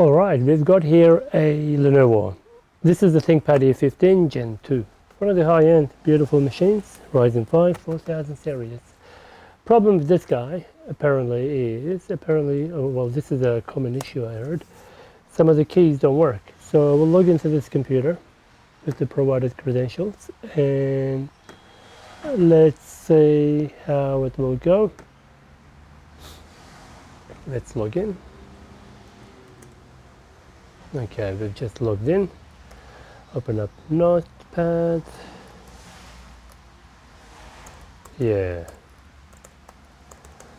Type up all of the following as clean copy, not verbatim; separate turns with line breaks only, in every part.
Alright, we've got here a Lenovo. This is the ThinkPad E15 Gen 2. One of the high-end, beautiful machines, Ryzen 5 4000 series. Problem with this guy, apparently, well, this is a common issue I heard. Some of the keys don't work. So we'll log into this computer with the provided credentials and let's see how it will go. Let's log in. Okay, we've just logged in. Open up Notepad. Yeah.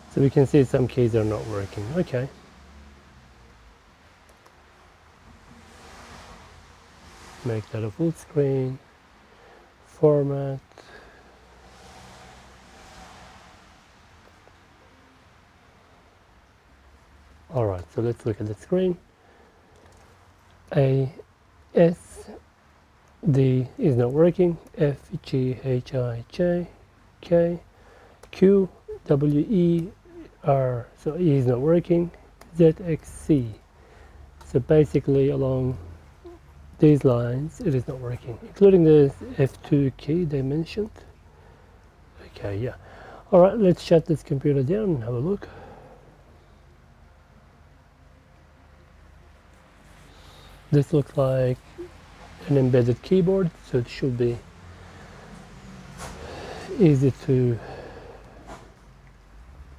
So we can see some keys are not working. Okay. Make that a full screen. Format. Alright, so let's look at the screen. A, S, D is not working. F, G, H, I, J, K, Q, W, E, R. So E is not working. Z, X, C. So basically along these lines it is not working, including the F2 key they mentioned. Okay, yeah. Alright, let's shut this computer down and have a look. This looks like an embedded keyboard, so it should be easy to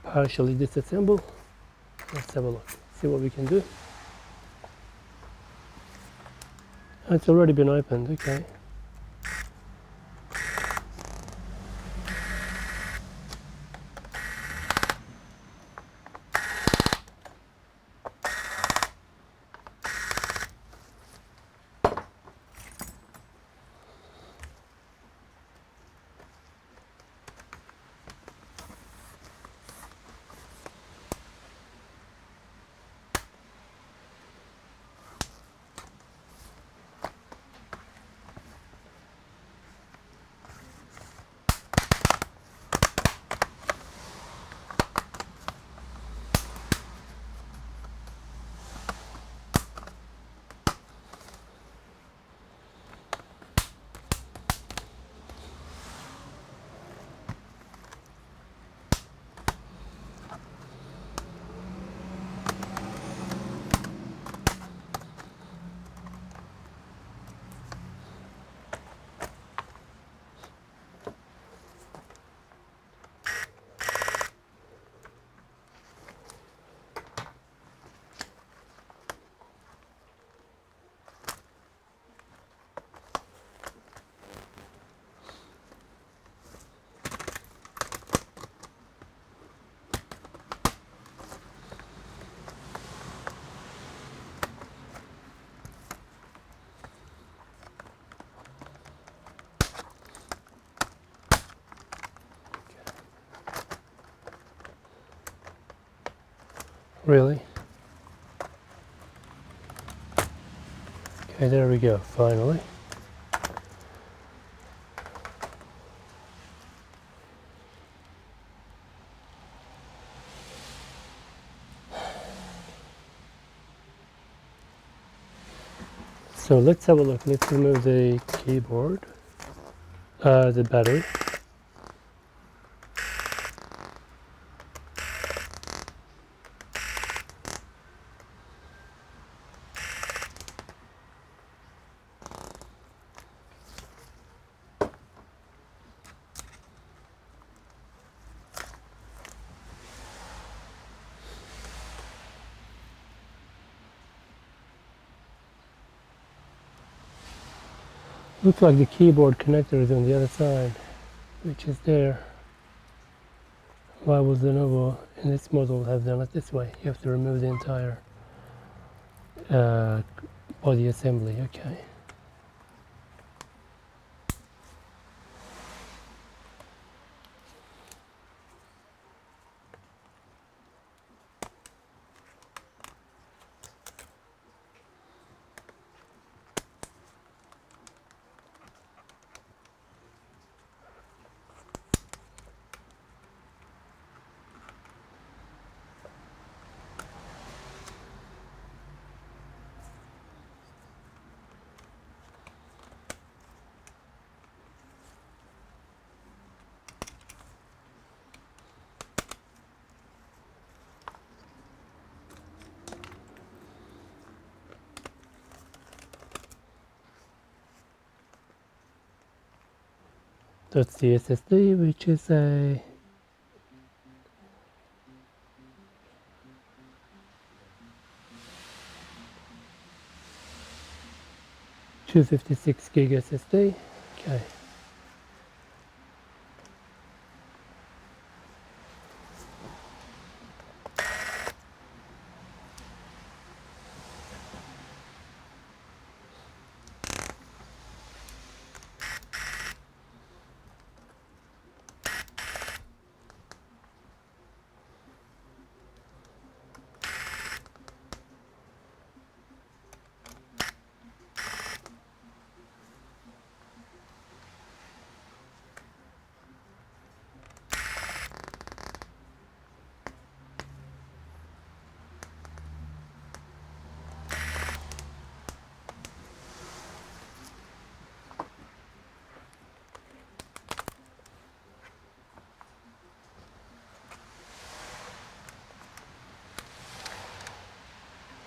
partially disassemble. Let's have a look, see what we can do. It's already been opened, okay. Really? Okay, there we go, finally. So let's have a look. Let's remove the keyboard, the battery. Looks like the keyboard connector is on the other side, which is there. Why would Lenovo in this model have done it this way? You have to remove the entire body assembly, okay. That's the SSD, which is a 256 gig SSD. Okay.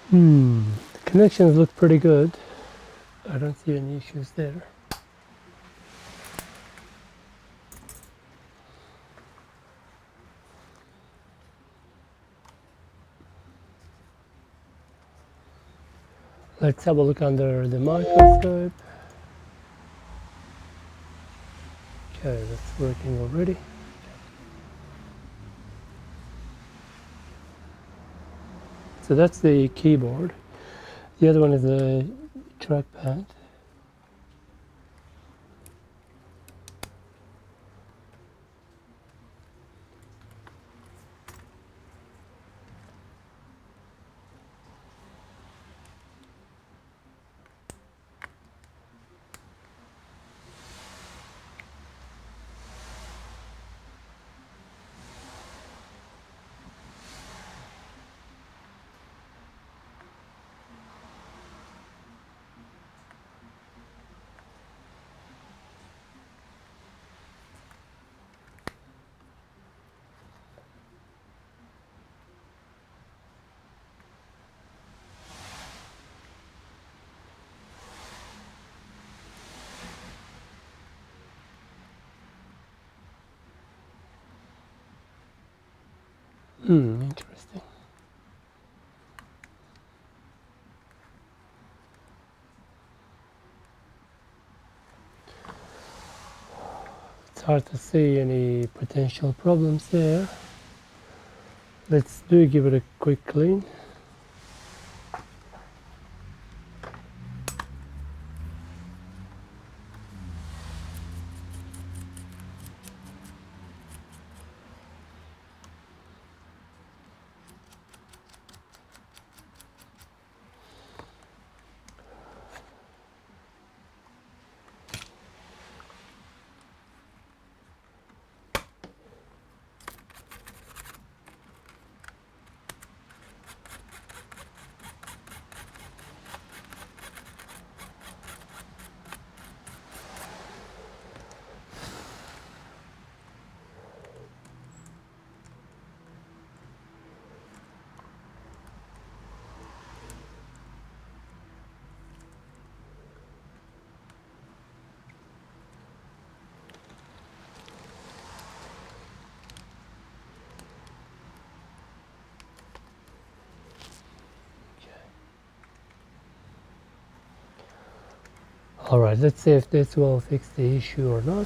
The connections look pretty good. I don't see any issues there. Let's have a look under the microscope. Okay, that's working already. So that's the keyboard. The other one is the trackpad. Interesting. It's hard to see any potential problems there. Let's give it a quick clean. All right, let's see if this will fix the issue or not.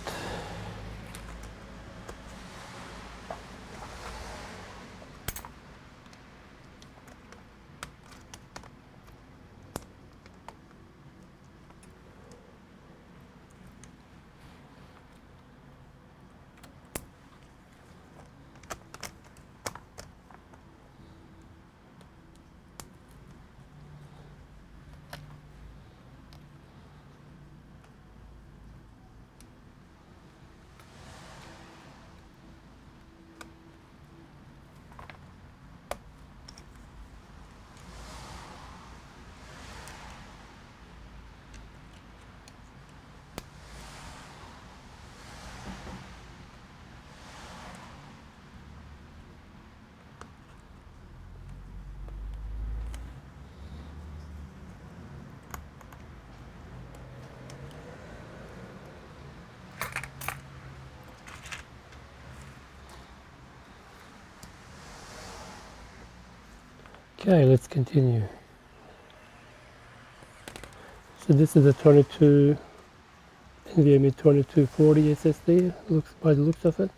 Okay, let's continue. So this is a 22 NVMe 2240 SSD, looks by the looks of it.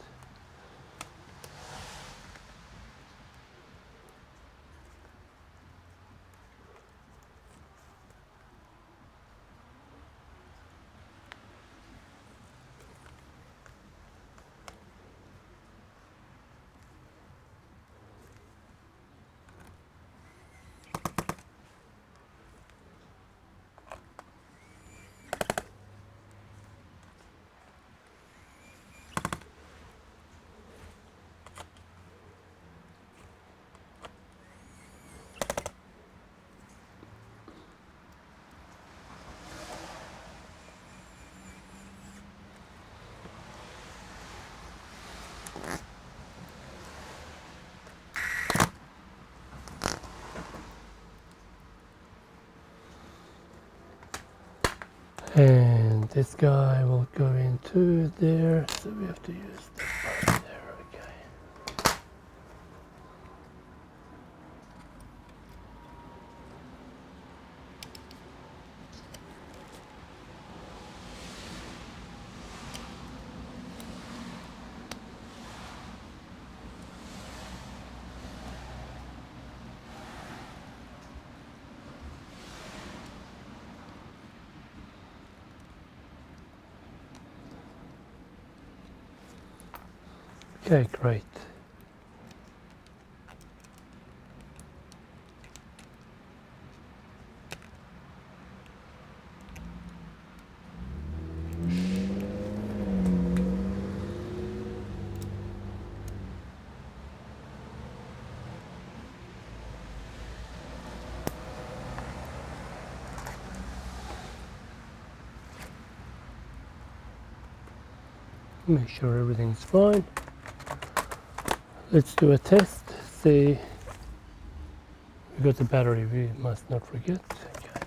And this guy will go into there, so we have to use that part there, okay. Okay, great. Make sure everything's fine. Let's do a test, see. We got the battery, we must not forget. Okay.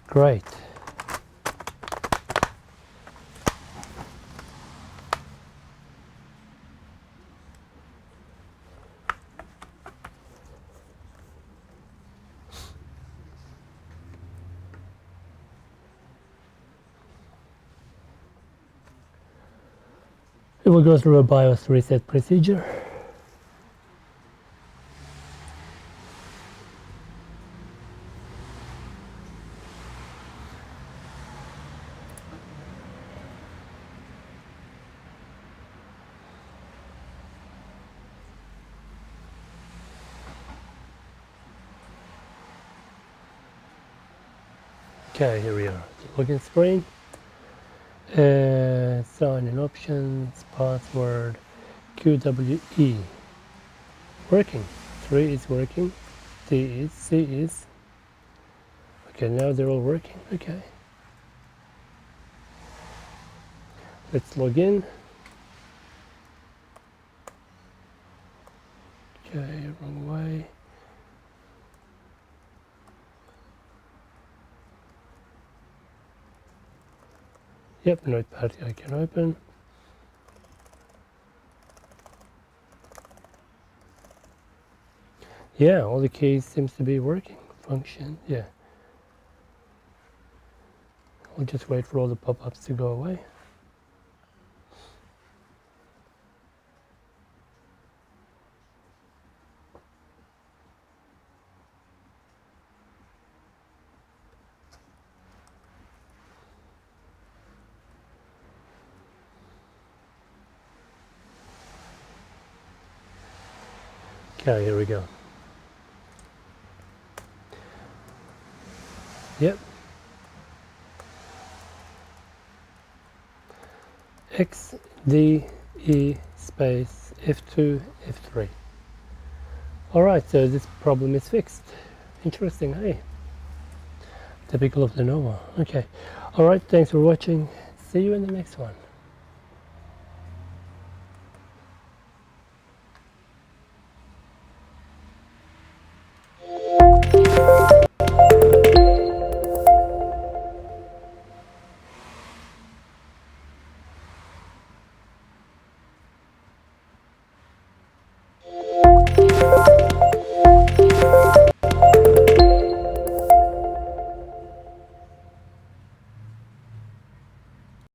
Great. We will go through a BIOS reset procedure. Okay, here we are, the login screen. Sign in options, password, QWE. Working. 3 is working. D is, C is. Okay, now they're all working. Okay. Let's log in. Okay, wrong way. Yep, Notepad I can open. Yeah, all the keys seems to be working. Function, yeah. I'll just wait for all the pop-ups to go away. Okay, here we go. Yep. X D E space F2 F3. Alright, so this problem is fixed. Interesting, hey? Typical of Lenovo. Okay. Alright, thanks for watching. See you in the next one.